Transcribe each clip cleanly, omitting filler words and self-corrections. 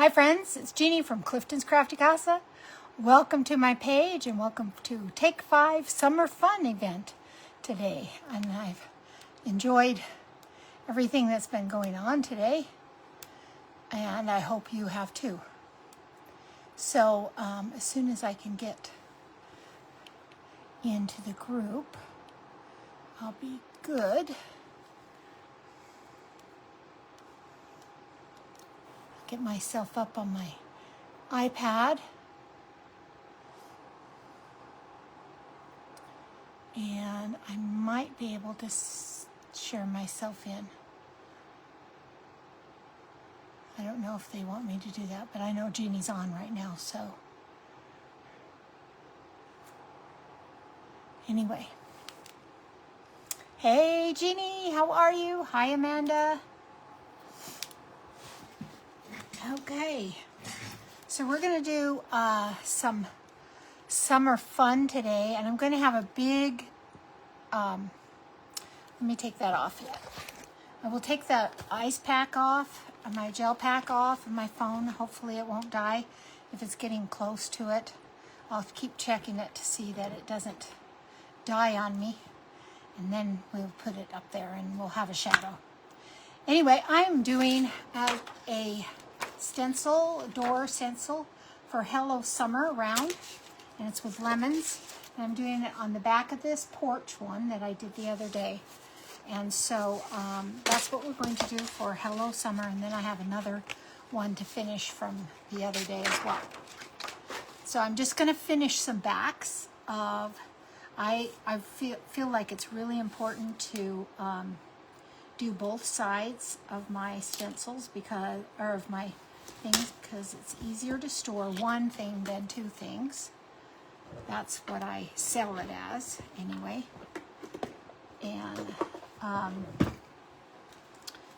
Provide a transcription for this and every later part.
Hi friends, it's Jeannie from Clifton's Crafty Casa. Welcome to my page and welcome to Take 5 Summer Fun event today. And I've enjoyed everything that's been going on today, and I hope you have too. So as soon as I can get into the group, I'll be good. Get myself up on my iPad. And I might be able to share myself in. I don't know if they want me to do that, but I know Jeannie's on right now, so. Anyway. Hey, Jeannie, how are you? Hi, Amanda. Okay. So we're going to do some summer fun today, and I'm going to have a big, let me take that off yet. I will take the ice pack off, my gel pack off of my phone. Hopefully it won't die if it's getting close to it. I'll keep checking it to see that it doesn't die on me, and then we'll put it up there and we'll have a shadow. Anyway, I'm doing a stencil, door stencil for Hello Summer round, and it's with lemons. And I'm doing it on the back of this porch one that I did the other day. And so that's what we're going to do for Hello Summer, and then I have another one to finish from the other day as well. So I'm just going to finish some backs of, I feel like it's really important to do both sides of my stencils of my things, because it's easier to store one thing than two things. That's what I sell it as anyway. And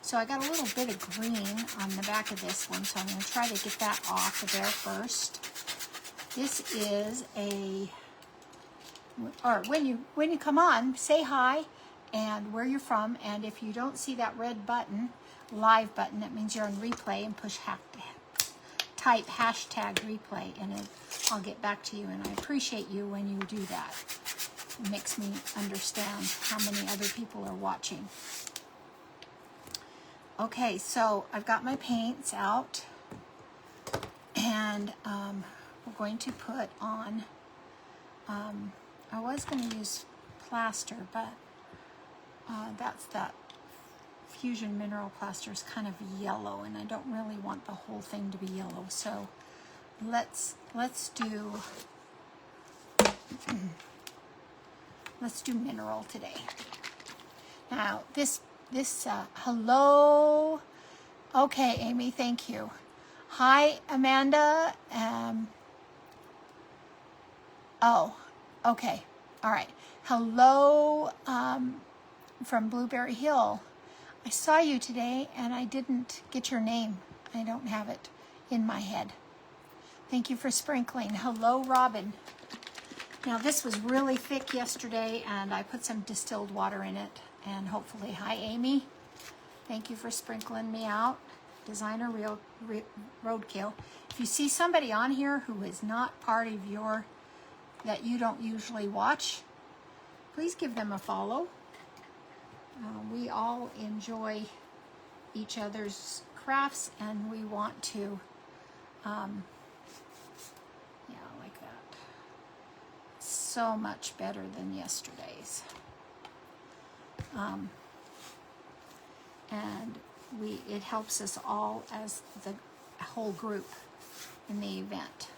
so I got a little bit of green on the back of this one, so I'm going to try to get that off of there first. This is when you come on, say hi and where you're from, and if you don't see that red button, live button, that means you're on replay, and type hashtag replay, and I'll get back to you, and I appreciate you when you do that. It makes me understand how many other people are watching. Okay, so I've got my paints out, and we're going to put on, I was going to use plaster, but that Fusion Mineral Plaster is kind of yellow, and I don't really want the whole thing to be yellow. So let's do let's do mineral today. Now this hello. Okay, Amy, thank you. Hi, Amanda. Oh, okay, all right. Hello, from Blueberry Hill. I saw you today and I didn't get your name. I don't have it in my head. Thank you for sprinkling. Hello, Robin. Now this was really thick yesterday, and I put some distilled water in it, and hopefully, hi Amy. Thank you for sprinkling me out. Designer Roadkill. If you see somebody on here who is not part of that you don't usually watch, please give them a follow. We all enjoy each other's crafts, and we want to, yeah, like that. So much better than yesterday's. And it helps us all as the whole group in the event.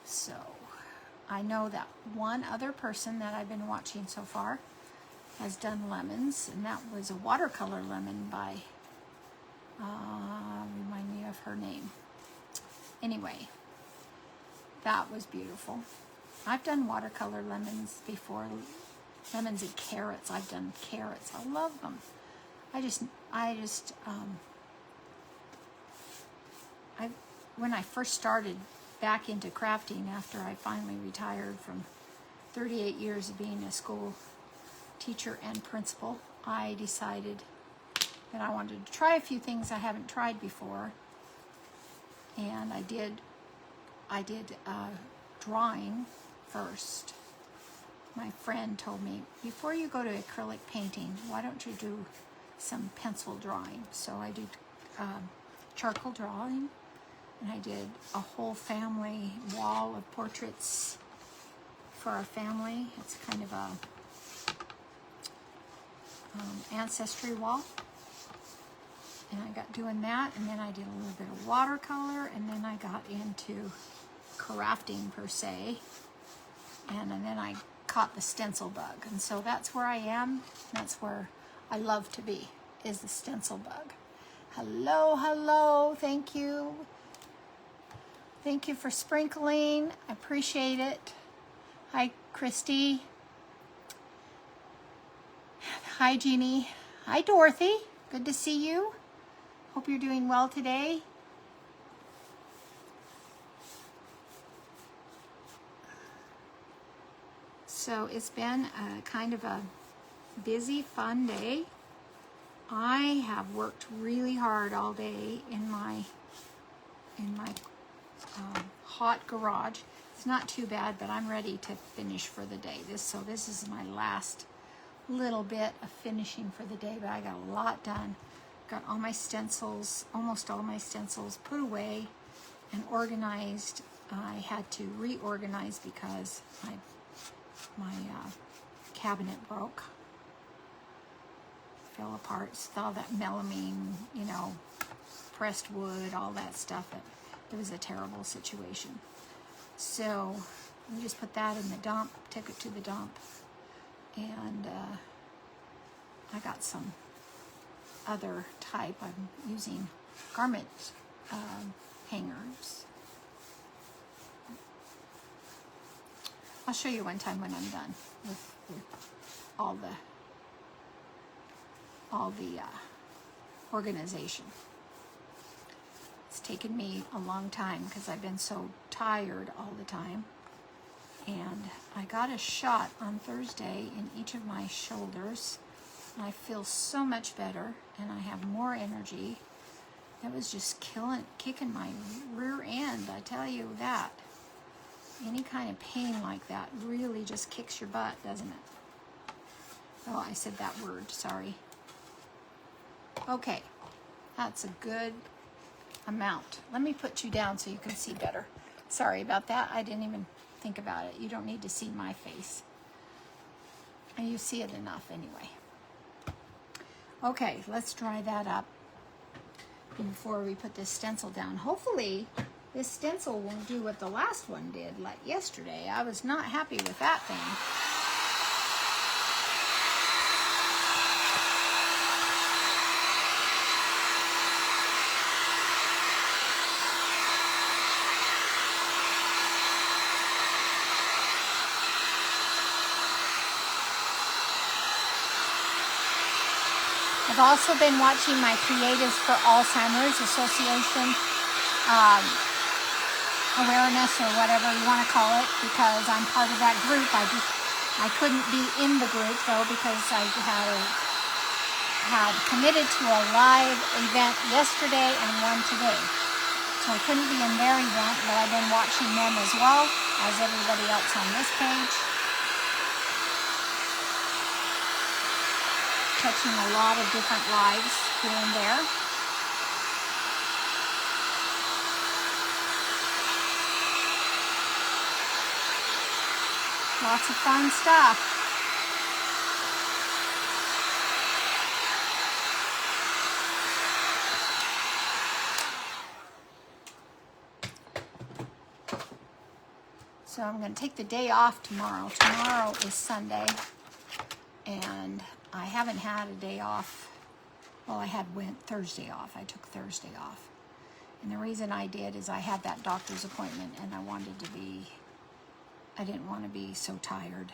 So I know that one other person that I've been watching so far has done lemons, and that was a watercolor lemon by, remind me of her name. Anyway, that was beautiful. I've done watercolor lemons before, lemons and carrots. I've done carrots. I love them. When I first started back into crafting after I finally retired from 38 years of being a school teacher and principal, I decided that I wanted to try a few things I haven't tried before. And I did drawing first. My friend told me, before you go to acrylic painting, why don't you do some pencil drawing? So I did charcoal drawing, and I did a whole family wall of portraits for our family. It's kind of a ancestry wall. And I got doing that, and then I did a little bit of watercolor, and then I got into crafting per se, and then I caught the stencil bug, and so that's where I am. That's where I love to be, is the stencil bug. Hello, hello, thank you. Thank you for sprinkling, I appreciate it. Hi, Christy. Hi, Jeannie. Hi, Dorothy, good to see you. Hope you're doing well today. So it's been a kind of a busy, fun day. I have worked really hard all day in my hot garage. It's not too bad, but I'm ready to finish for the day. This is my last little bit of finishing for the day, but I got a lot done. Got all my stencils, almost all my stencils put away and organized. I had to reorganize because my cabinet broke, fell apart. All that melamine, pressed wood, all that stuff. It was a terrible situation. So we just put that in the dump, took it to the dump, and I got some other type. I'm using garment hangers. I'll show you one time when I'm done with all the organization. It's taken me a long time because I've been so tired all the time. And I got a shot on Thursday in each of my shoulders. I feel so much better, and I have more energy. It was just kicking my rear end, I tell you that. Any kind of pain like that really just kicks your butt, doesn't it? Oh, I said that word, sorry. Okay, that's a good amount. Let me put you down so you can see better. Sorry about that, I didn't even think about it. You don't need to see my face. And you see it enough anyway. Okay, let's dry that up before we put this stencil down. Hopefully, this stencil won't do what the last one did, like yesterday. I was not happy with that thing. I've also been watching my Creatives for Alzheimer's Association awareness, or whatever you want to call it, because I'm part of that group. I couldn't be in the group though because I had committed to a live event yesterday and one today, so I couldn't be in their event, but I've been watching them as well as everybody else on this page. Catching a lot of different lives here and there. Lots of fun stuff. So I'm going to take the day off tomorrow. Tomorrow is Sunday, and I haven't had a day off. Well, I went Thursday off. I took Thursday off. And the reason I did is I had that doctor's appointment, and I didn't want to be so tired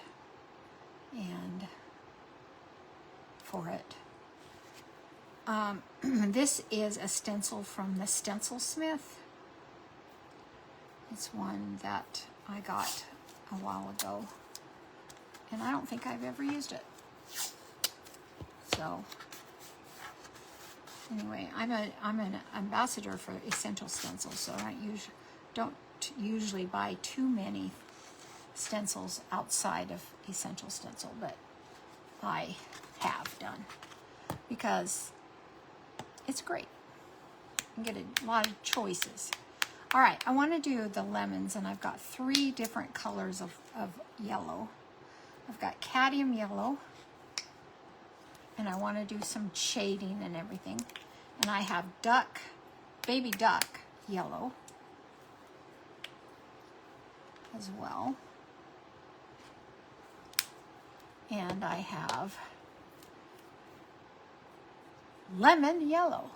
and for it. This is a stencil from the Stencilsmith. It's one that I got a while ago, and I don't think I've ever used it. So Anyway, I'm an ambassador for Essential Stencils, so I don't usually buy too many stencils outside of Essential Stencil, but I have done because it's great. You get a lot of choices. All right, I want to do the lemons, and I've got 3 different colors of yellow. I've got cadmium yellow, and I want to do some shading and everything. And I have baby duck yellow as well. And I have lemon yellow.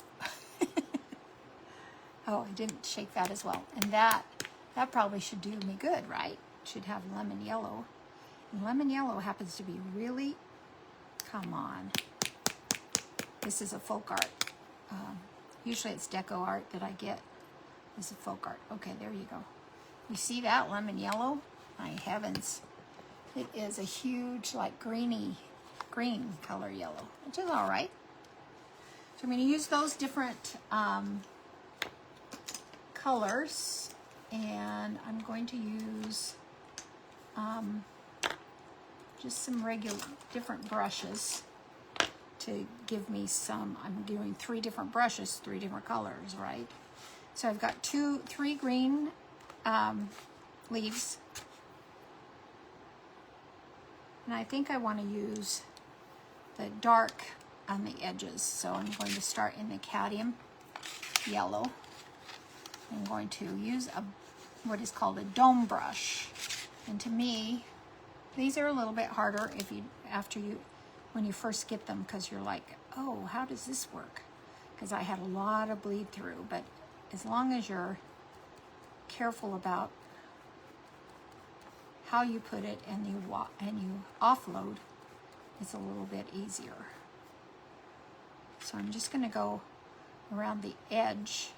Oh, I didn't shake that as well. And that probably should do me good, right? Should have lemon yellow. And lemon yellow happens to be really, come on. This is a folk art. Usually it's deco art that I get. This is folk art. Okay, there you go. You see that lemon yellow? My heavens. It is a huge, like green color yellow, which is all right. So I'm going to use those different colors, and I'm going to use just some regular different brushes to give me some. I'm doing 3 different brushes, 3 different colors, right? So I've got 3 green leaves, and I think I want to use the dark on the edges. So I'm going to start in the cadmium yellow. I'm going to use what is called a dome brush, and to me, these are a little bit harder when you first get them, because you're like, oh, how does this work? Because I had a lot of bleed through, but as long as you're careful about how you put it and you offload, it's a little bit easier. So I'm just going to go around the edge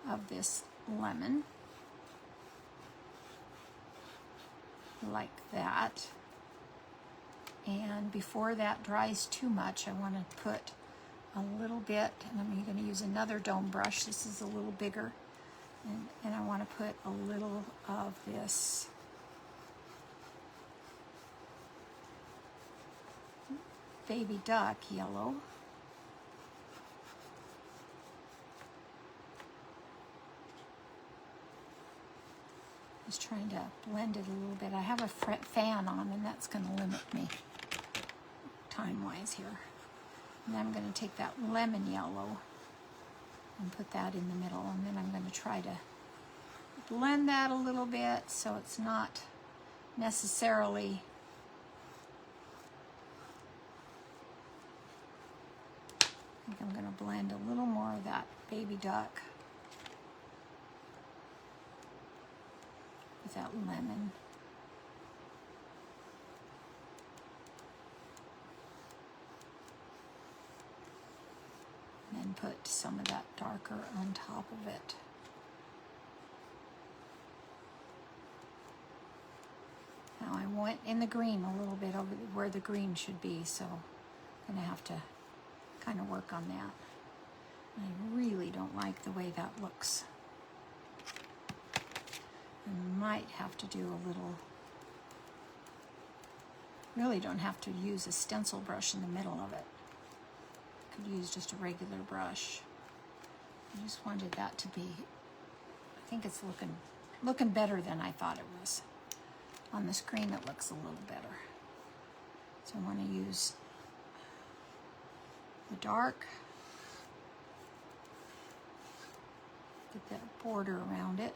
of this lemon like that. And before that dries too much, I want to put a little bit, and I'm going to use another dome brush. This is a little bigger, and I want to put a little of this baby duck yellow. Just trying to blend it a little bit. I have a fan on, and that's going to limit me time-wise here. And then I'm going to take that lemon yellow and put that in the middle, and then I'm going to try to blend that a little bit so it's not necessarily I think I'm going to blend a little more of that baby duck with that lemon. And then put some of that darker on top of it. Now I went in the green a little bit over where the green should be, so I'm going to have to kind of work on that. I really don't like the way that looks. I might have to do a little, really don't have to use a stencil brush in the middle of it. Could use just a regular brush. I just wanted that to be, I think it's looking better than I thought it was. On the screen it looks a little better. So I want to use the dark, get that border around it.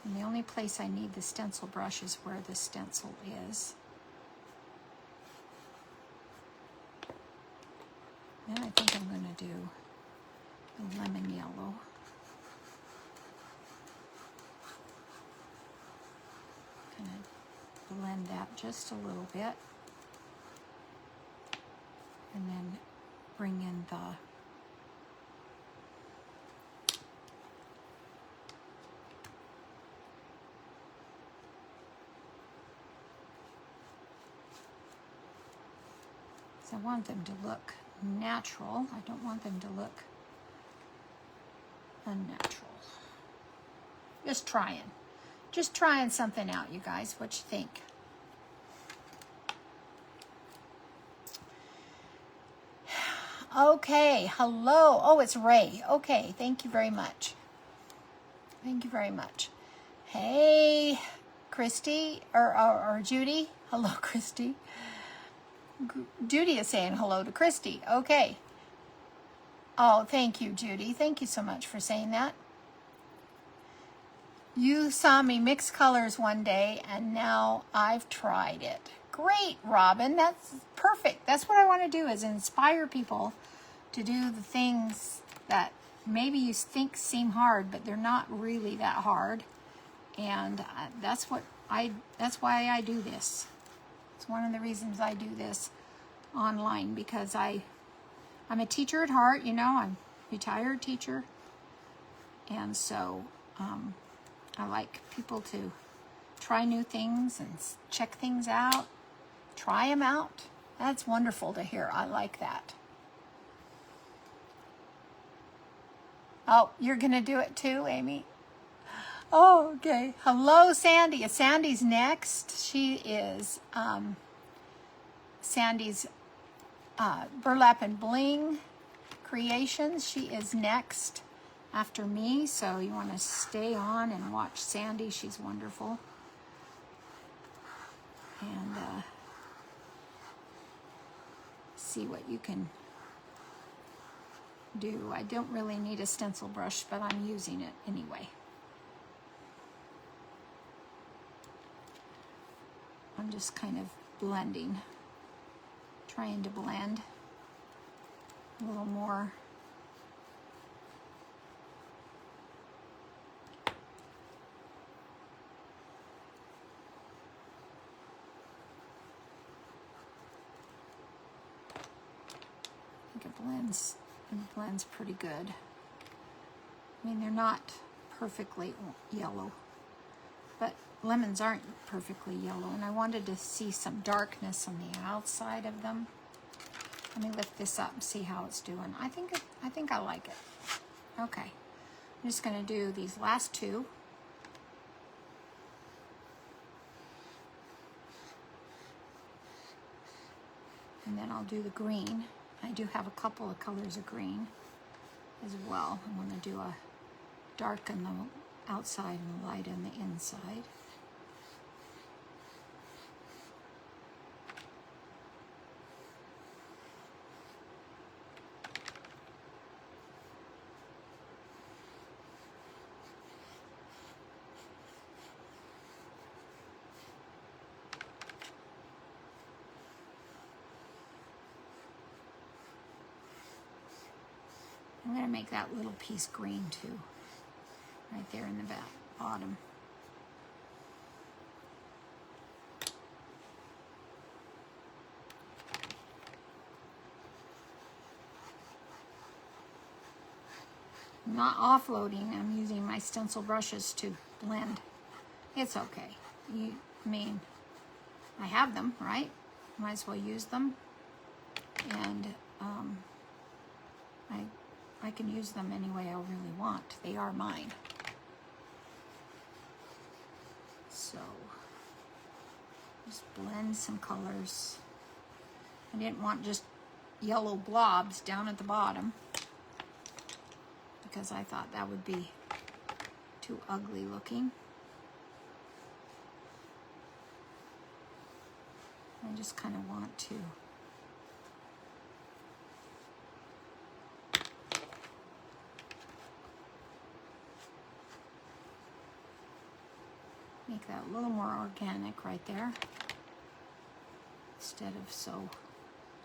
And the only place I need the stencil brush is where the stencil is. Then I think I'm going to do the lemon yellow. Kind of blend that just a little bit. And then bring in the I want them to look natural. I don't want them to look unnatural. Just trying something out, you guys. What you think? Okay, hello. Oh, it's Ray. Okay, thank you very much. Thank you very much. Hey, Christy, or Judy. Hello, Christy. Judy is saying hello to Christy. Okay. Oh, thank you, Judy. Thank you so much for saying that. You saw me mix colors one day, and now I've tried it. Great, Robin. That's perfect. That's what I want to do, is inspire people to do the things that maybe you think seem hard, but they're not really that hard. And that's why I do this. It's one of the reasons I do this online, because I'm a teacher at heart, you know. I'm a retired teacher. And so I like people to try new things and check things out, try them out. That's wonderful to hear. I like that. Oh, you're going to do it too, Amy? Oh, okay. Hello, Sandy. Sandy's next. She is Sandy's Burlap and Bling Creations. She is next after me, so you want to stay on and watch Sandy. She's wonderful. And see what you can do. I don't really need a stencil brush, but I'm using it anyway. I'm just kind of blending, trying to blend a little more. I think it blends pretty good. I mean, they're not perfectly yellow, but lemons aren't perfectly yellow, and I wanted to see some darkness on the outside of them. Let me lift this up and see how it's doing. I think I like it. Okay, I'm just going to do these last two. And then I'll do the green. I do have a couple of colors of green as well. I'm going to do a dark on the outside and a light on the inside. I'm going to make that little piece green too, right there in the bottom. I'm not offloading, I'm using my stencil brushes to blend. It's okay. I mean, I have them, right? Might as well use them. And I can use them any way I really want. They are mine. So, just blend some colors. I didn't want just yellow blobs down at the bottom, because I thought that would be too ugly looking. I just kind of want to make that a little more organic right there, instead of so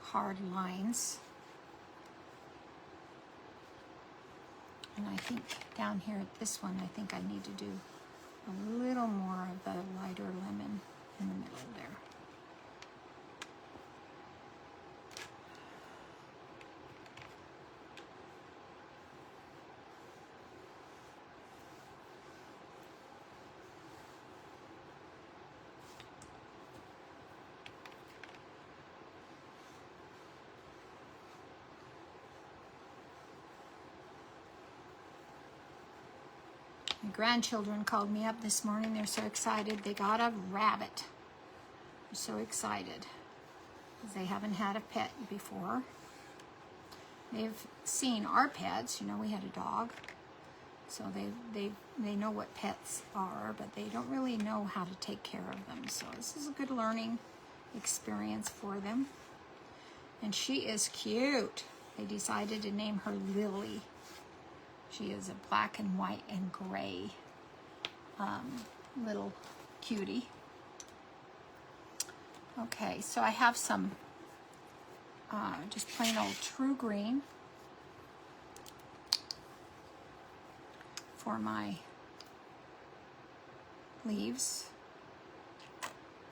hard lines. And I think down here at this one, I think I need to do a little more of the lighter lemon in the middle there. grandchildren called me up this morning. They're so excited. They got a rabbit. They're so excited because they haven't had a pet before. They've seen our pets. You know, we had a dog. So they know what pets are, but they don't really know how to take care of them. So this is a good learning experience for them. And she is cute. They decided to name her Lily. She is a black and white and gray little cutie. Okay, so I have some just plain old true green for my leaves.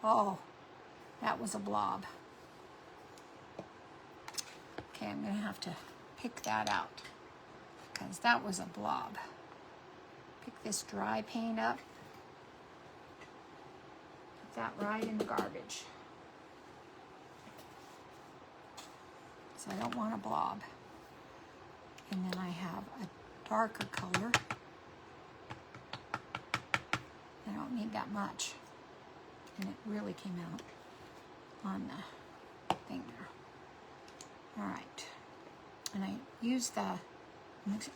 Oh, that was a blob. Okay, I'm gonna have to pick that out because that was a blob. Pick this dry paint up. Put that right in the garbage. So I don't want a blob. And then I have a darker color. I don't need that much. And it really came out on the thing there. All right. And I use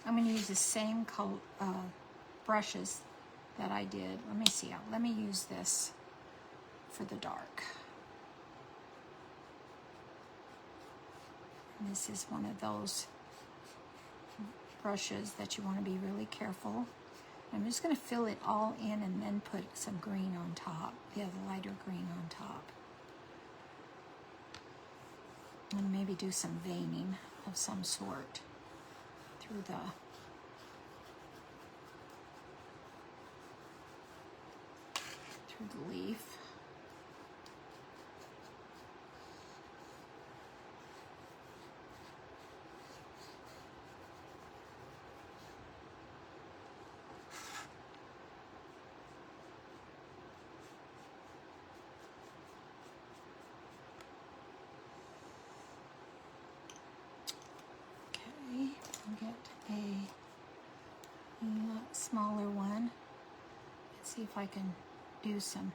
I'm going to use the same color, brushes that I did. Let me see. Let me use this for the dark. And this is one of those brushes that you want to be really careful. I'm just going to fill it all in and then put some green on top, the other lighter green on top. And maybe do some veining of some sort through the leaf. Get a smaller one. Let's see if I can do some.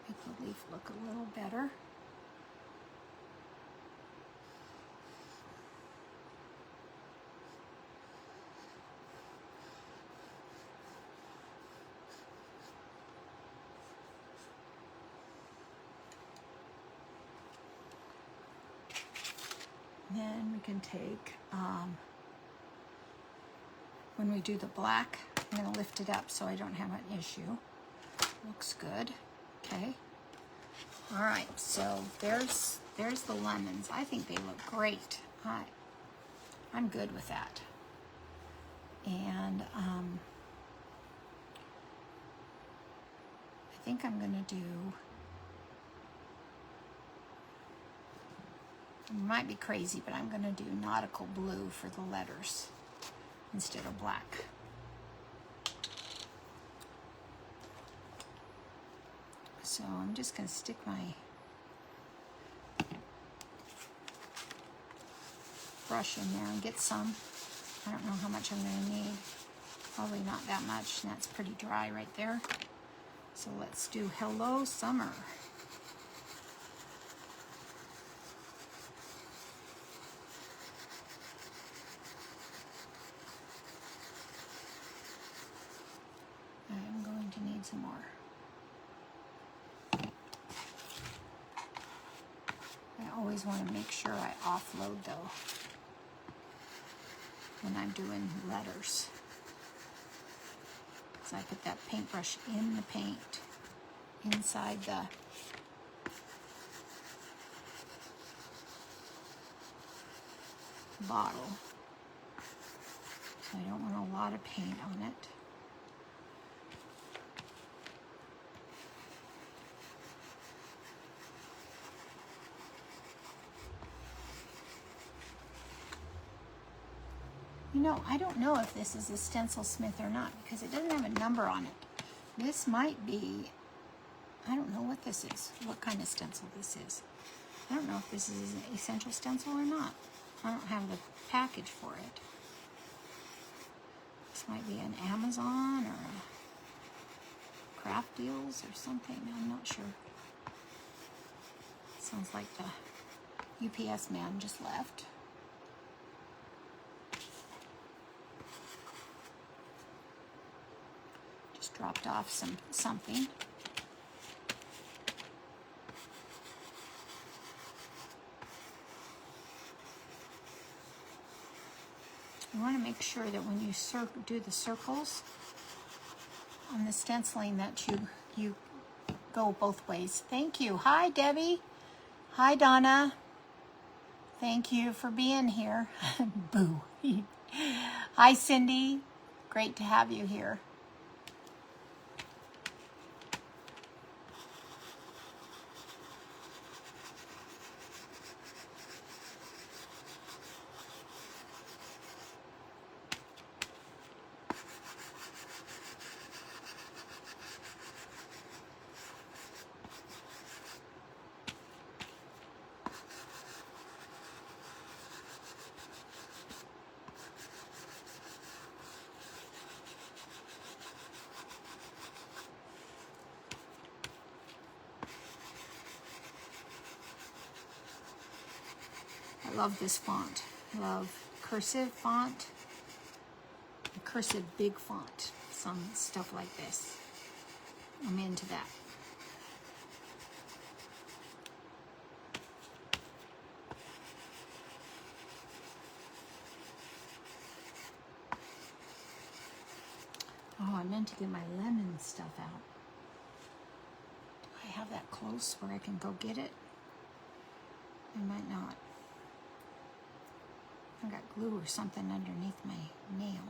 Make the leaf look a little better. Then we can take, when we do the black, I'm going to lift it up so I don't have an issue. Looks good. Okay. All right, so there's the lemons. I think they look great. I'm good with that. And I think I'm going to do, it might be crazy, but I'm going to do nautical blue for the letters instead of black. So I'm just going to stick my brush in there and get some. I don't know how much I'm going to need. Probably not that much, and that's pretty dry right there. So let's do Hello Summer. I'm going to need some more. I always want to make sure I offload though when I'm doing letters. So I put that paintbrush in the paint inside the bottle. So I don't want a lot of paint on it. You know, I don't know if this is a Stencil Smith or not because it doesn't have a number on it. This might be I don't know what this is, what kind of stencil this is. I don't know if this is an Essential Stencil or not. I don't have the package for it. This might be an Amazon or a Craft Deals or something. I'm not sure. Sounds like the UPS man just left. Just dropped off something. You want to make sure that when you do the circles on the stenciling that you go both ways. Thank you. Hi, Debbie. Hi, Donna. Thank you for being here. Boo. Hi, Cindy. Great to have you here. I love this font. I love cursive font, cursive big font, some stuff like this. I'm into that. Oh, I meant to get my lemon stuff out. Do I have that close where I can go get it? I might not. I got glue or something underneath my nail.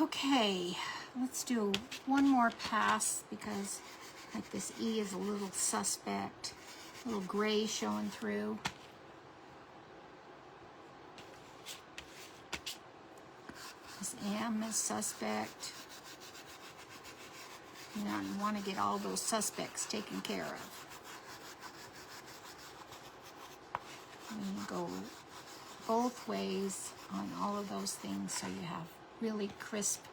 Okay, let's do one more pass because like this E is a little suspect, a little gray showing through. This M is suspect. You know, you want to get all those suspects taken care of. And you go both ways on all of those things so you have really crisp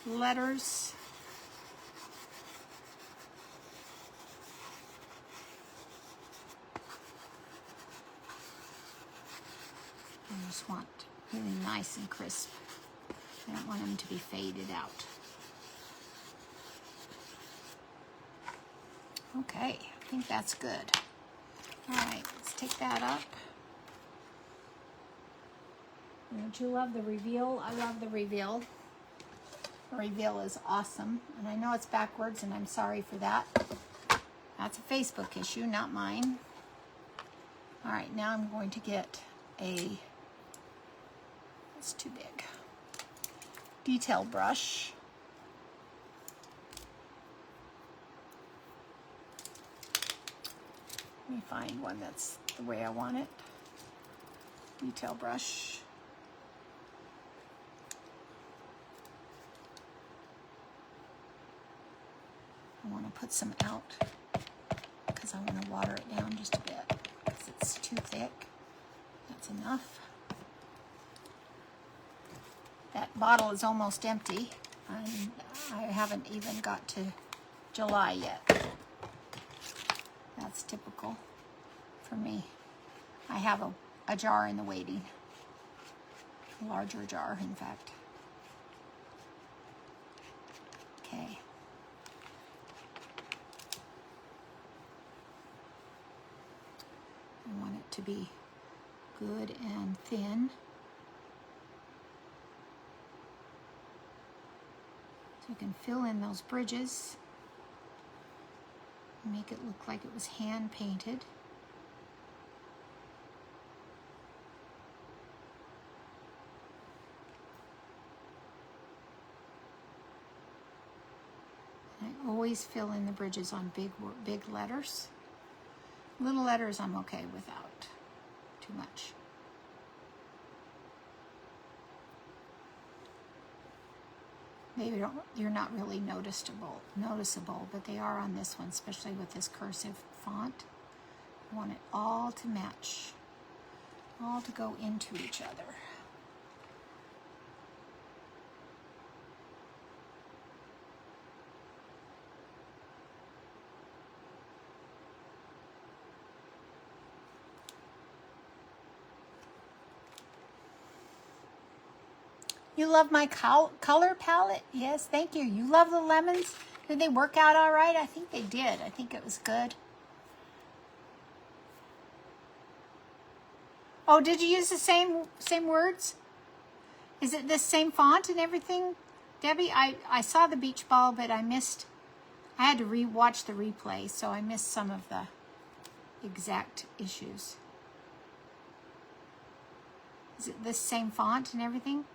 letters. I just want really nice and crisp. I don't want them to be faded out. Okay, I think that's good. All right, let's take that up. Don't you love the reveal? I love the reveal. The reveal is awesome. And I know it's backwards, and I'm sorry for that. That's a Facebook issue, not mine. All right, now I'm going to get it's too big, detail brush. Let me find one that's the way I want it. Detail brush. I want to put some out because I want to water it down just a bit because it's too thick. That's enough. That bottle is almost empty, and I haven't even got to July yet. That's typical for me. I have a jar in the waiting, a larger jar, in fact. Okay. I want it to be good and thin. So you can fill in those bridges. Make it look like it was hand painted. I always fill in the bridges on big letters. Little letters I'm okay without too much. you're not really noticeable, but they are on this one, especially with this cursive font. I want it all to match, all to go into each other. You love my color palette? Yes, thank you. You love the lemons? Did they work out all right? I think they did. I think it was good. Oh, did you use the same words? Is it this same font and everything? Debbie, I saw the beach ball, but I had to re-watch the replay, so I missed some of the exact issues. Is it this same font and everything?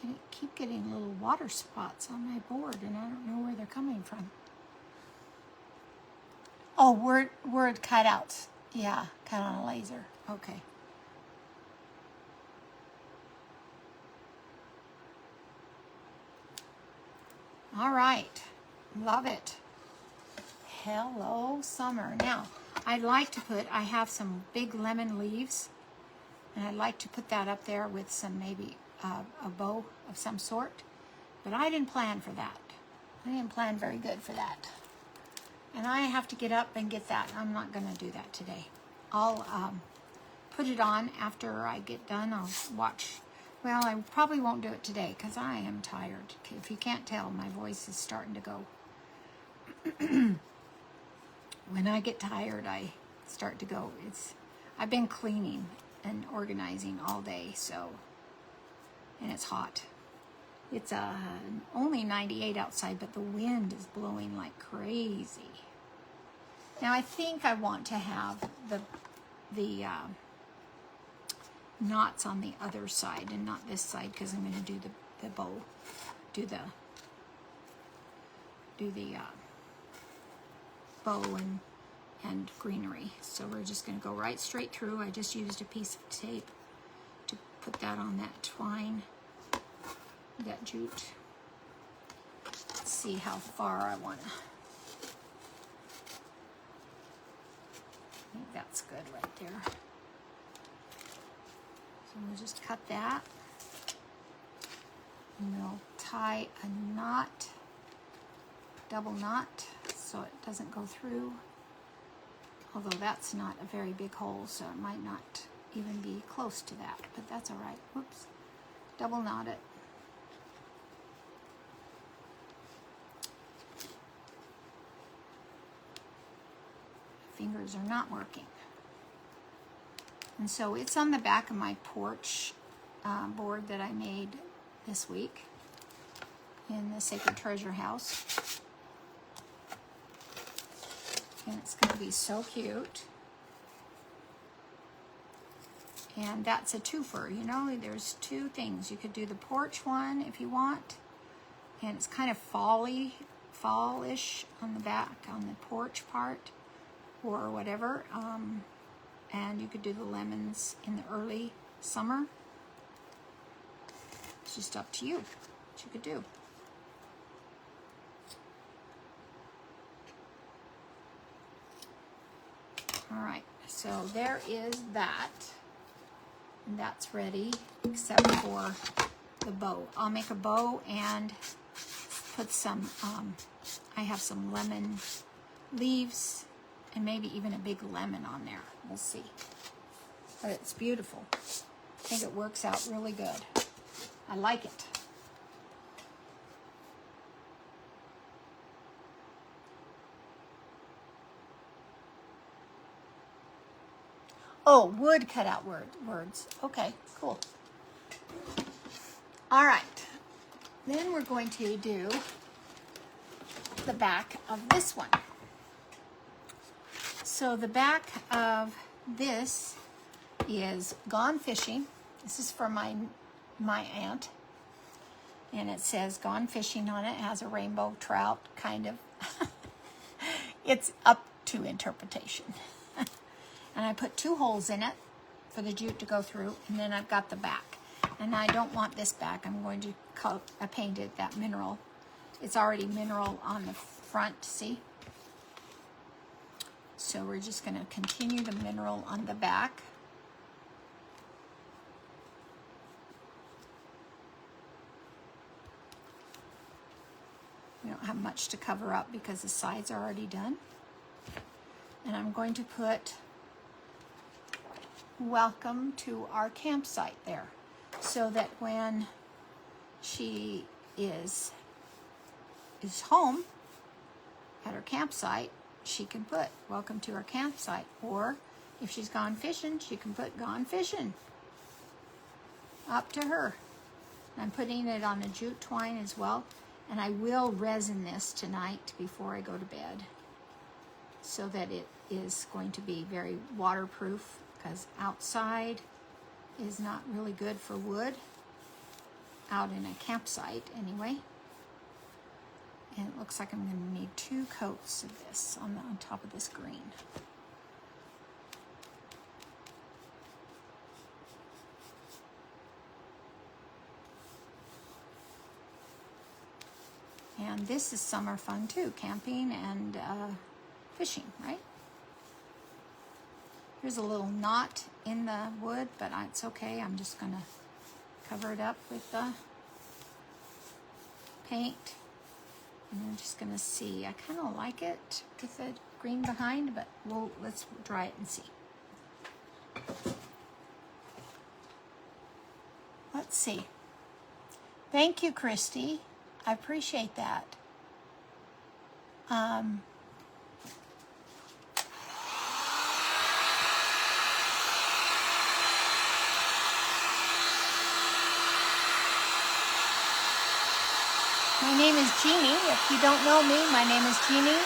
I keep getting little water spots on my board, and I don't know where they're coming from. Oh, word cutouts. Yeah, cut on a laser. Okay. All right. Love it. Hello, summer. Now, I have some big lemon leaves, and I'd like to put that up there with some maybe a bow of some sort, but I didn't plan for that. I didn't plan very good for that. And I have to get up and get that. I'm not going to do that today. I'll put it on after I get done. I'll watch. Well, I probably won't do it today because I am tired. If you can't tell, my voice is starting to go. When I get tired, I start to go. I've been cleaning and organizing all day, and it's hot. It's only 98 outside, but the wind is blowing like crazy. Now I think I want to have the knots on the other side and not this side, because I'm going to do the bow, do the bow and greenery. So we're just going to go right straight through. I just used a piece of tape to put that on that twine, that jute. Let's see how far I want to. I think that's good right there. So we'll just cut that. And we'll tie a knot, double knot, so it doesn't go through. Although that's not a very big hole, so it might not even be close to that, but that's all right. Whoops. Double knot it. Fingers are not working. And so it's on the back of my porch board that I made this week in the Sacred Treasure House. And it's going to be so cute. And that's a twofer, you know, there's two things. You could do the porch one if you want. And it's kind of fall-ish on the back, on the porch part, or whatever. And you could do the lemons in the early summer. It's just up to you what you could do. All right, so there is that. And that's ready, except for the bow. I'll make a bow and put some, I have some lemon leaves and maybe even a big lemon on there. We'll see. But it's beautiful. I think it works out really good. I like it. Oh, wood cutout words. Okay, cool. All right. Then we're going to do the back of this one. So the back of this is Gone Fishing. This is for my aunt. And it says Gone Fishing on it. It has a rainbow trout, kind of. It's up to interpretation. And I put 2 holes in it for the jute to go through, and then I've got the back. And I don't want this back. I'm going to paint it that mineral. It's already mineral on the front, see? So we're just going to continue the mineral on the back. We don't have much to cover up because the sides are already done. And I'm going to put welcome to our campsite there, so that when she is home at her campsite, she can put welcome to our campsite. Or if she's gone fishing, she can put gone fishing. Up to her. I'm putting it on a jute twine as well, and I will resin this tonight before I go to bed, so that it is going to be very waterproof, because outside is not really good for wood, out in a campsite anyway. And it looks like I'm going to need 2 coats of this on top of this green. And this is summer fun too, camping and fishing, right? There's a little knot in the wood, but it's okay. I'm just going to cover it up with the paint. And I'm just going to see. I kind of like it with the green behind, but let's dry it and see. Let's see. Thank you, Christy. I appreciate that. My name is Jeannie. If you don't know me, my name is Jeannie.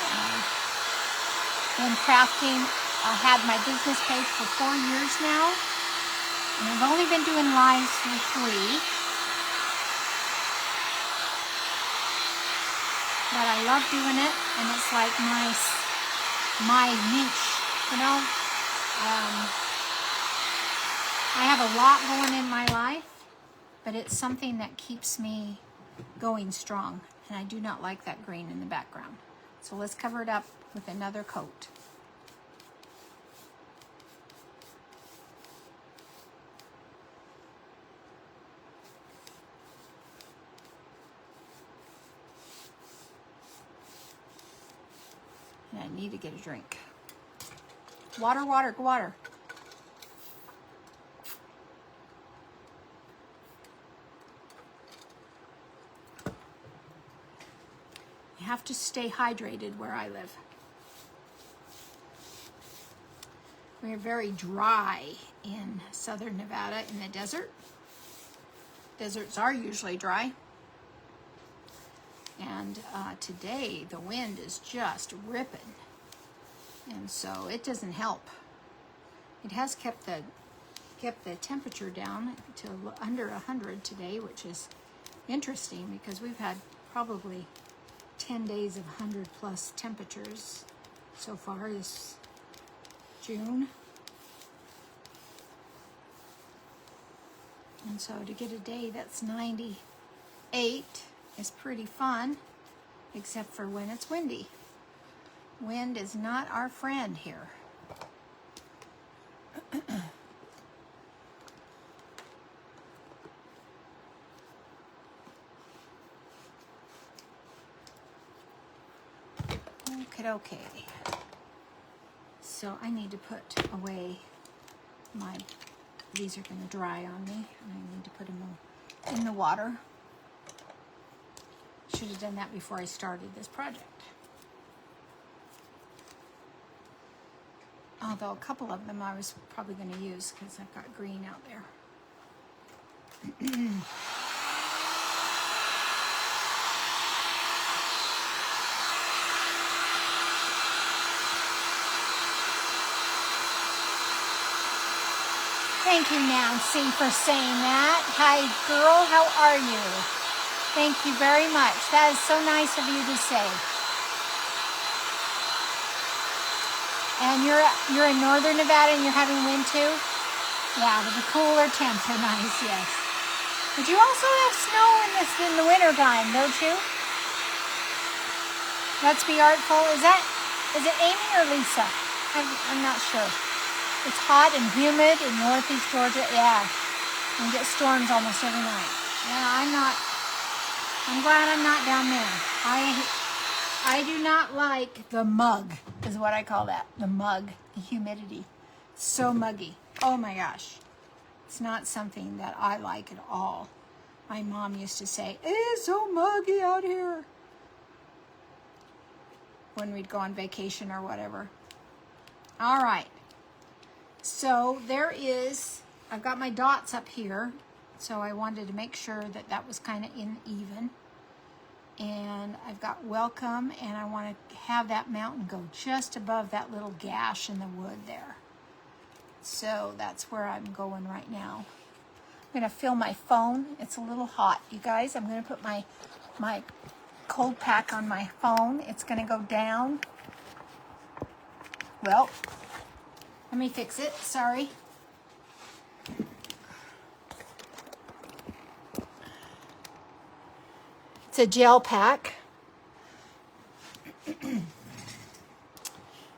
Been crafting. I had my business page for 4 years now, and I've only been doing lives for 3. But I love doing it, and it's like my niche, you know. I have a lot going in my life, but it's something that keeps me going strong, and I do not like that green in the background. So let's cover it up with another coat. And I need to get a drink. Water, water, water. You have to stay hydrated where I live. We're very dry in southern Nevada in the desert. Deserts are usually dry. And today the wind is just ripping. And so it doesn't help. It has kept the temperature down to under 100 today, which is interesting because we've had probably 10 days of 100 plus temperatures so far this June. And so to get a day that's 98 is pretty fun, except for when it's windy. Wind is not our friend here. Okay. So I need to put away these are going to dry on me, and I need to put them in the water. Should have done that before I started this project. Although a couple of them I was probably going to use because I've got green out there. Thank you, Nancy, for saying that. Hi, girl. How are you? Thank you very much. That is so nice of you to say. And you're in northern Nevada and you're having wind too? Yeah, but the cooler temps are nice, yes. But you also have snow in the winter time, don't you? Let's be artful. Is it Amy or Lisa? I'm not sure. It's hot and humid in northeast Georgia. Yeah, and get storms almost every night. Yeah, I'm glad I'm not down there. I do not like the mug, is what I call that. The mug, the humidity. So muggy. Oh my gosh. It's not something that I like at all. My mom used to say, it's so muggy out here, when we'd go on vacation or whatever. All right. So I've got my dots up here. So I wanted to make sure that that was kind of even. And I've got welcome, and I want to have that mountain go just above that little gash in the wood there. So that's where I'm going right now. I'm going to fill my phone. It's a little hot, you guys. I'm going to put my cold pack on my phone. It's going to go down. Well, let me fix it. Sorry. It's a gel pack.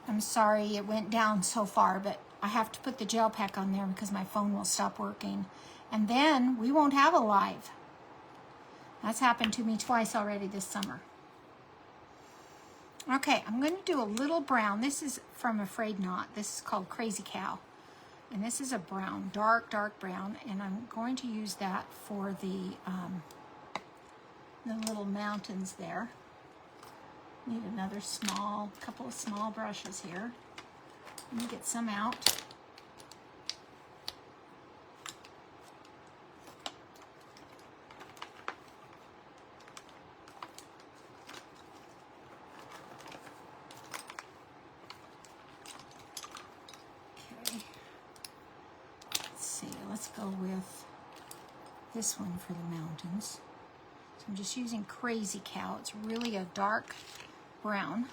I'm sorry it went down so far, but I have to put the gel pack on there because my phone will stop working. And then we won't have a live. That's happened to me twice already this summer. Okay, I'm going to do a little brown. This is from Afraid Not. This is called Crazy Cow. And this is a brown, dark brown. And I'm going to use that for the little mountains there. Need another couple of small brushes here. Let me get some out. Okay. Let's see, let's go with this one for the mountains. So I'm just using Crazy Cow. It's really a dark brown.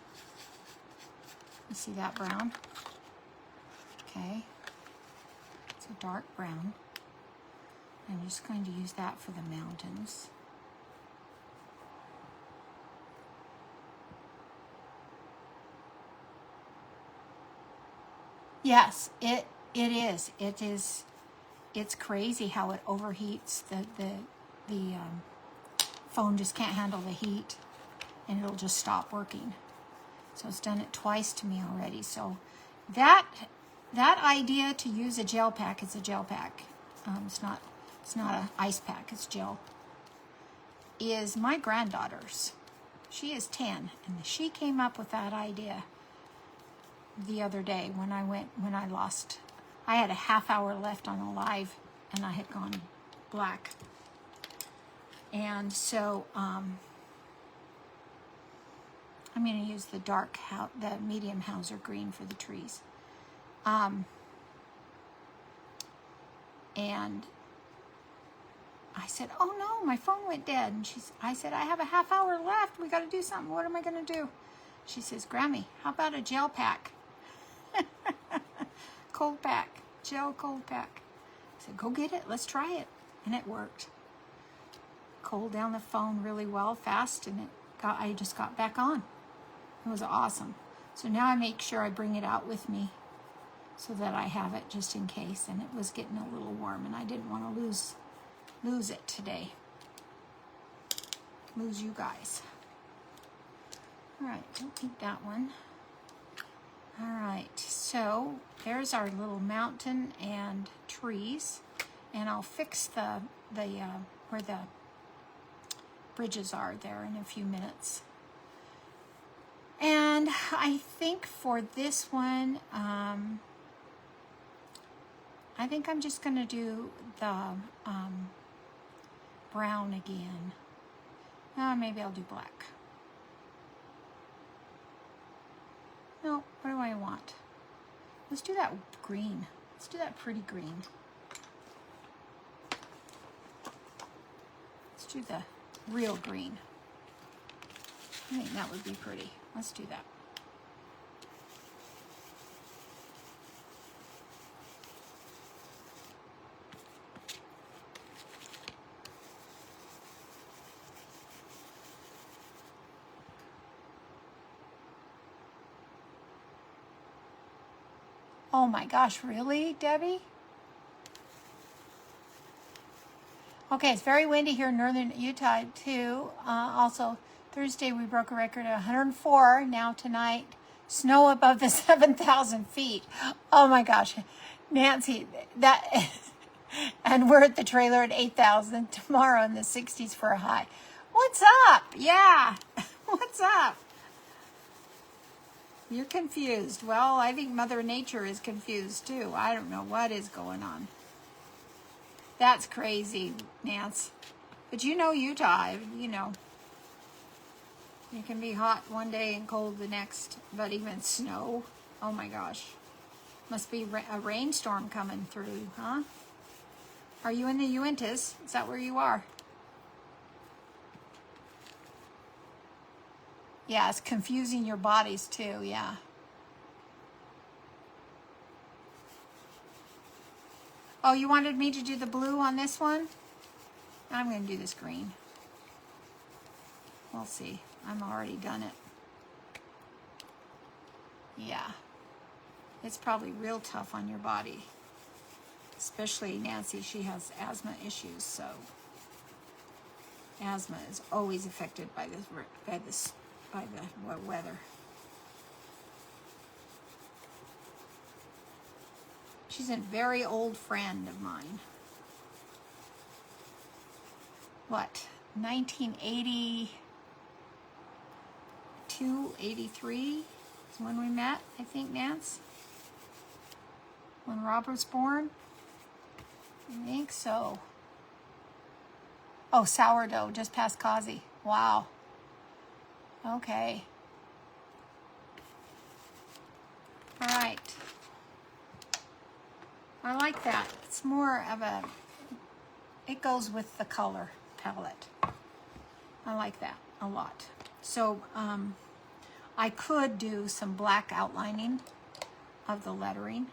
You see that brown? Okay. It's a dark brown. I'm just going to use that for the mountains. Yes, it is. It's crazy how it overheats. The phone just can't handle the heat, and it'll just stop working. So it's done it twice to me already. So that idea to use a gel pack, it's a gel pack. It's not an ice pack, it's gel. Is my granddaughter's. She is 10, and she came up with that idea the other day when I lost. I had a half hour left on a live, and I had gone black. And so I'm going to use the the medium Hauser green for the trees. And I said, oh no, my phone went dead. And I said, I have a half hour left. We got to do something. What am I going to do? She says, Grammy, how about a gel pack? Cold pack, gel cold pack. I said, go get it. Let's try it. And it worked. Cooled down the phone really well, fast, and I just got back on. It was awesome. So now I make sure I bring it out with me so that I have it just in case. And it was getting a little warm, and I didn't want to lose it today. Lose you guys. All right, don't need that one. All right, so there's our little mountain and trees, and I'll fix the where the bridges are there in a few minutes. And I think for this one, I think I'm just going to do the brown again. Maybe I'll do black. No, what do I want? Let's do that green. Let's do that pretty green. do the real green. I think that would be pretty. Let's do that. Oh my gosh, really, Debbie? Okay, it's very windy here in northern Utah too. Also, Thursday we broke a record at 104. Now tonight, snow above the 7,000 feet. Oh my gosh, Nancy, that, and we're at the trailer at 8,000. Tomorrow in the 60s for a high. What's up? Yeah, what's up? You're confused. Well, I think Mother Nature is confused too. I don't know what is going on. That's crazy, Nance. But you know Utah, you know. It can be hot one day and cold the next, but even snow. Oh my gosh. Must be a rainstorm coming through, huh? Are you in the Uintas? Is that where you are? Yeah, it's confusing your bodies too, yeah. Oh, you wanted me to do the blue on this one? I'm going to do this green. We'll see. I'm already done it. Yeah. It's probably real tough on your body. Especially Nancy, she has asthma issues, so asthma is always affected by the weather. She's a very old friend of mine. What, 1982, 83 is when we met, I think, Nance? When Robert's born? I think so. Oh, sourdough, just past Kazi. Wow. Okay. All right. I like that. It's more of a, it goes with the color palette. I like that a lot. So I could do some black outlining of the lettering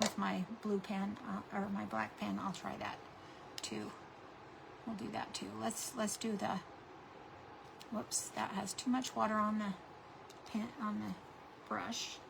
with my blue pen or my black pen. I'll try that too. We'll do that too. Let's do the, whoops, that has too much water on the pen, on the brush.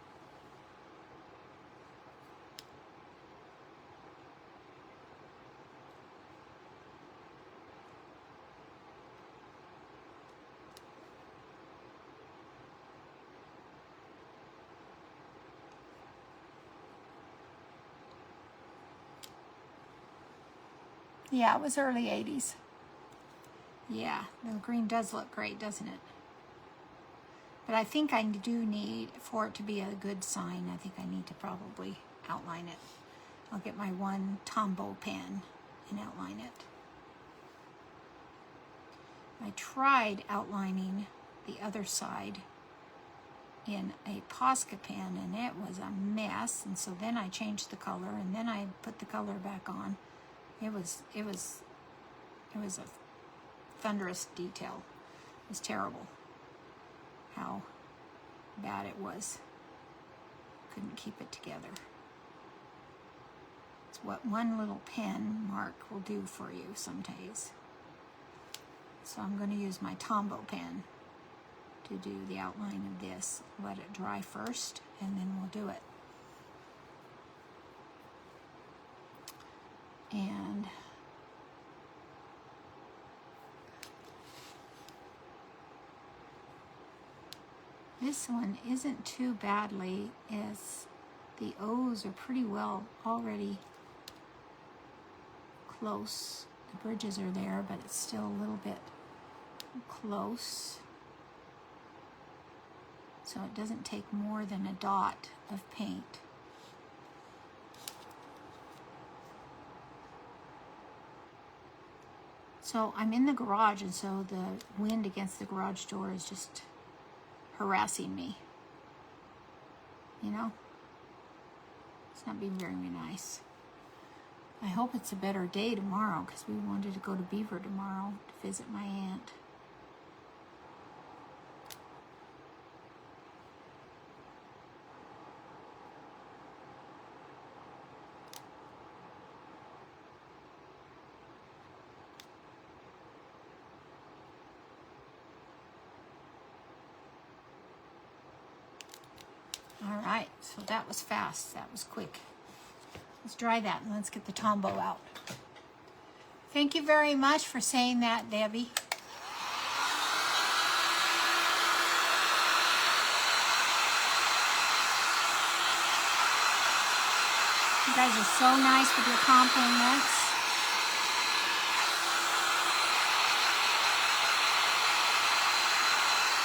Yeah, it was early 80s. Yeah, the green does look great, doesn't it? But I think I do need, for it to be a good sign, I think I need to probably outline it. I'll get my one Tombow pen and outline it. I tried outlining the other side in a Posca pen and it was a mess, and so then I changed the color and then I put the color back on. It was a thunderous detail. It was terrible how bad it was. Couldn't keep it together. It's what one little pen mark will do for you some days. So I'm going to use my Tombow pen to do the outline of this. Let it dry first and then we'll do it. And this one isn't too badly, as the O's are pretty well already close. The bridges are there, but it's still a little bit close. So it doesn't take more than a dot of paint. So I'm in the garage, and so the wind against the garage door is just harassing me. You know? It's not being very nice. I hope it's a better day tomorrow because we wanted to go to Beaver tomorrow to visit my aunt. All right, so that was fast. That was quick. Let's dry that and let's get the Tombow out. Thank you very much for saying that, Debbie. You guys are so nice with your compliments.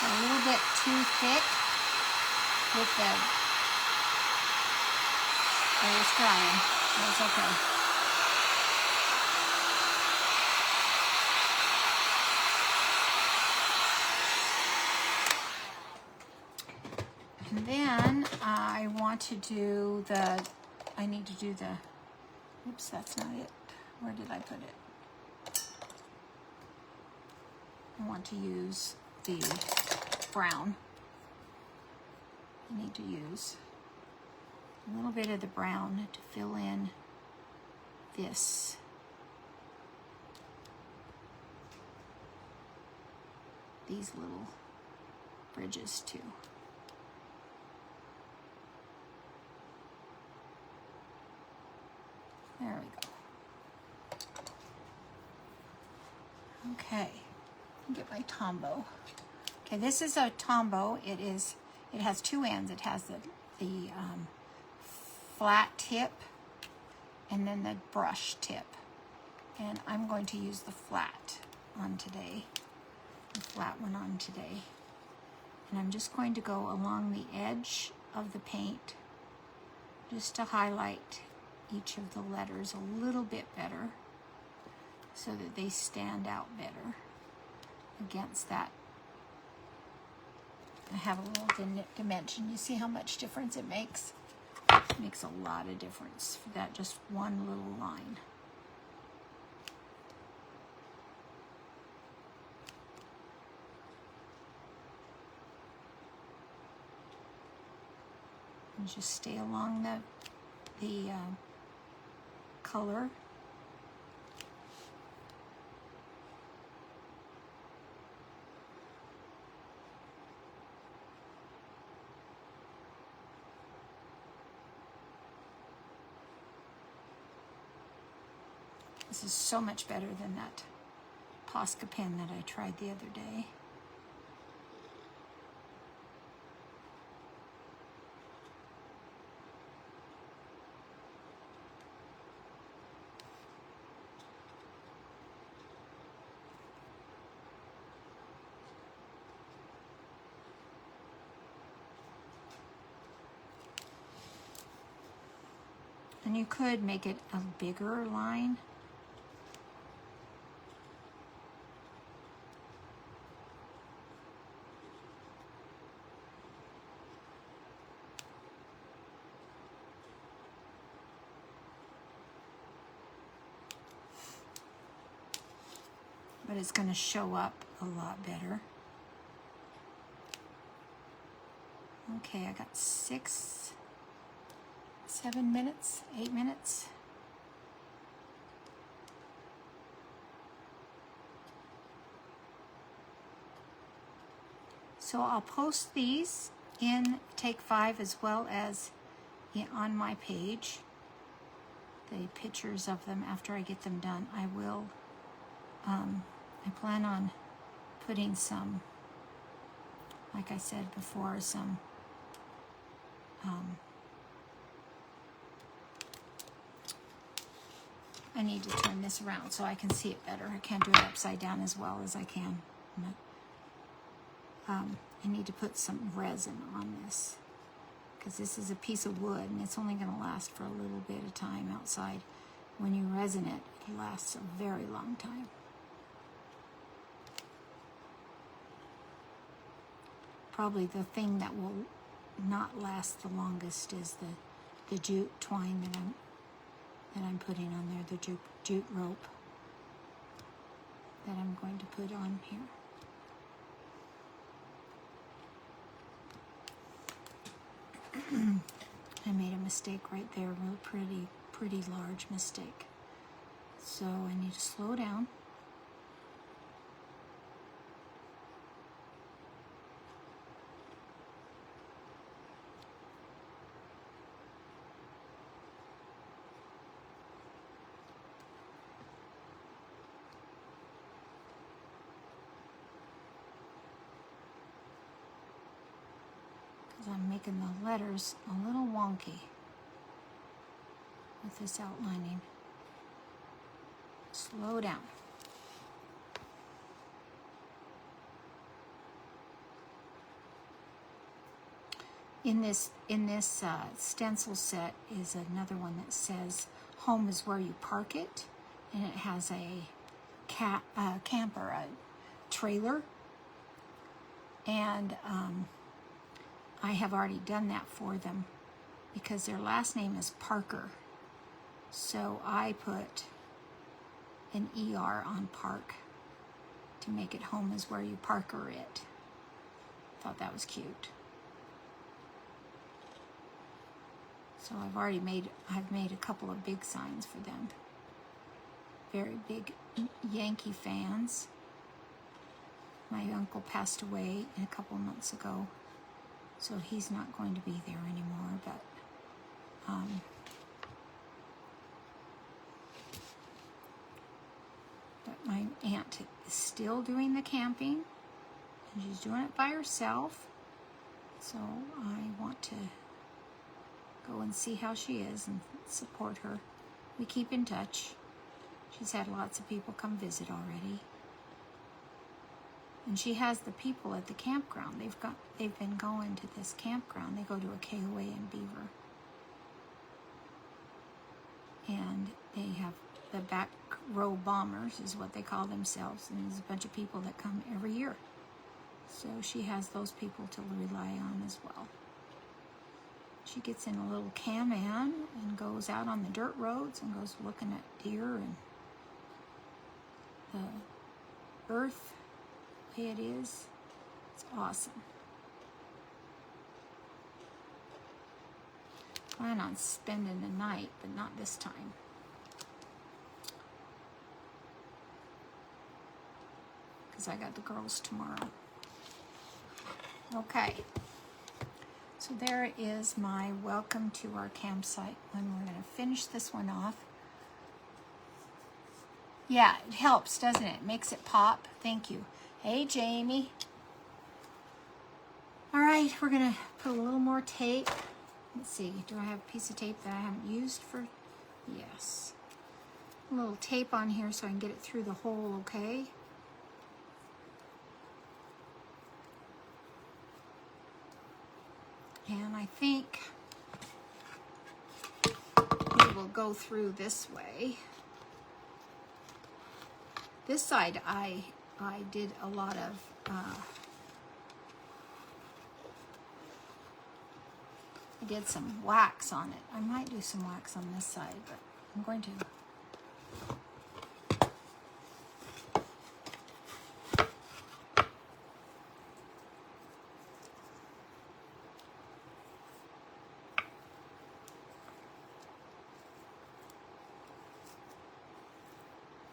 A little bit too thick with the... Oh, it's drying. That's okay. And then I want to do the... I need to do the... Oops, that's not it. Where did I put it? I want to use the brown. I need to use a little bit of the brown to fill in this. These little bridges too. There we go. Okay, get my Tombow. Okay, this is a Tombow. It has two ends. It has the flat tip and then the brush tip. And I'm going to use the flat on today. The flat one on today. And I'm just going to go along the edge of the paint just to highlight each of the letters a little bit better so that they stand out better against that. I have a little dimension. You see how much difference it makes? It makes a lot of difference for that just one little line. And just stay along the color. This is so much better than that Posca pen that I tried the other day. And you could make it a bigger line. But it's going to show up a lot better. Okay, I got 7 minutes, 8 minutes. So I'll post these in Take 5 as well as on my page, the pictures of them after I get them done. I will, I plan on putting some, like I said before, some I need to turn this around so I can see it better. I can't do it upside down as well as I can. I need to put some resin on this because this is a piece of wood and it's only going to last for a little bit of time outside. When you resin it, it lasts a very long time. Probably the thing that will not last the longest is the jute twine that I'm putting on there, the jute rope that I'm going to put on here. I made a mistake right there, a real pretty large mistake. So I need to slow down. I'm making the letters a little wonky with this outlining. Slow down. In this stencil set is another one that says "Home is where you park it," and it has a camper, a trailer, and I have already done that for them because their last name is Parker. So I put an ER on park to make it "Home is where you parker it." Thought that was cute. So I've made a couple of big signs for them. Very big Yankee fans. My uncle passed away a couple months ago, so he's not going to be there anymore, but my aunt is still doing the camping, and she's doing it by herself, so I want to go and see how she is and support her. We keep in touch. She's had lots of people come visit already. And she has the people at the campground. They've been going to this campground. They go to a KOA in Beaver. And they have the back row bombers is what they call themselves. And there's a bunch of people that come every year. So she has those people to rely on as well. She gets in a little Can-Am and goes out on the dirt roads and goes looking at deer and the earth the way it is. It's awesome. Plan on spending the night, but not this time. Because I got the girls tomorrow. Okay. So there is my welcome to our campsite when we're going to finish this one off. Yeah, it helps, doesn't it? It makes it pop. Thank you. Hey, Jamie. All right, we're going to put a little more tape. Let's see, do I have a piece of tape that I haven't used for? Yes. A little tape on here so I can get it through the hole, okay? And I think we will go through this way. This side I did a lot of, I did some wax on it. I might do some wax on this side, but I'm going to.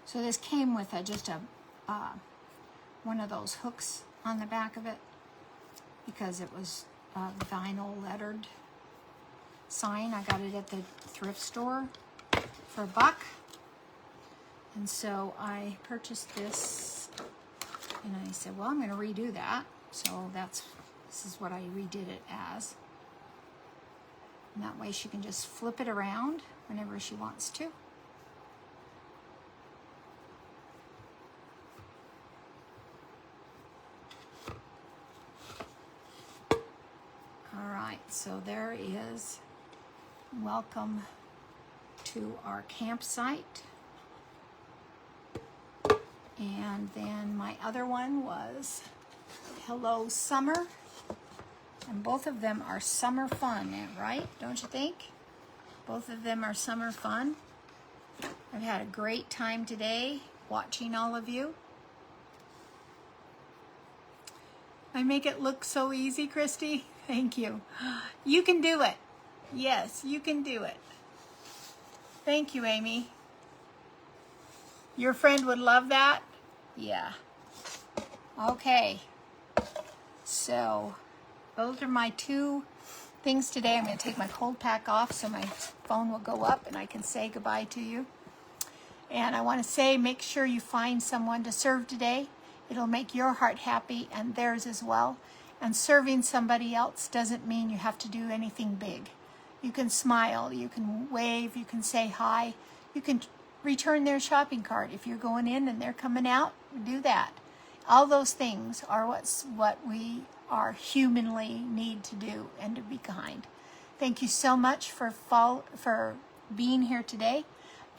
So this came with just a one of those hooks on the back of it because it was a vinyl lettered sign. I got it at the thrift store for $1. And so I purchased this and I said, well, I'm going to redo that. So this is what I redid it as. And that way she can just flip it around whenever she wants to. So there is welcome to our campsite. And then my other one was Hello Summer. And both of them are summer fun, right? Don't you think? Both of them are summer fun. I've had a great time today watching all of you. I make it look so easy, Christy. Thank you. You can do it. Yes, you can do it. Thank you, Amy. Your friend would love that? Yeah. Okay. So, those are my 2 things today. I'm going to take my cold pack off so my phone will go up and I can say goodbye to you. And I want to say, make sure you find someone to serve today. It'll make your heart happy and theirs as well. And serving somebody else doesn't mean you have to do anything big. You can smile, you can wave, you can say hi, you can return their shopping cart. If you're going in and they're coming out, do that. All those things are what we are humanly need to do and to be kind. Thank you so much for being here today.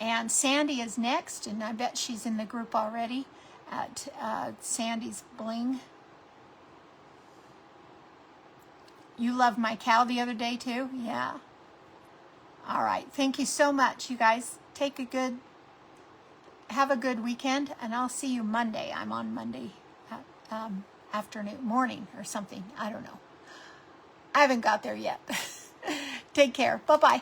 And Sandy is next, and I bet she's in the group already at Sandy's Bling. You loved my cow the other day too? Yeah. All right. Thank you so much, you guys. Have a good weekend, and I'll see you Monday. I'm on Monday morning or something. I don't know. I haven't got there yet. Take care. Bye-bye.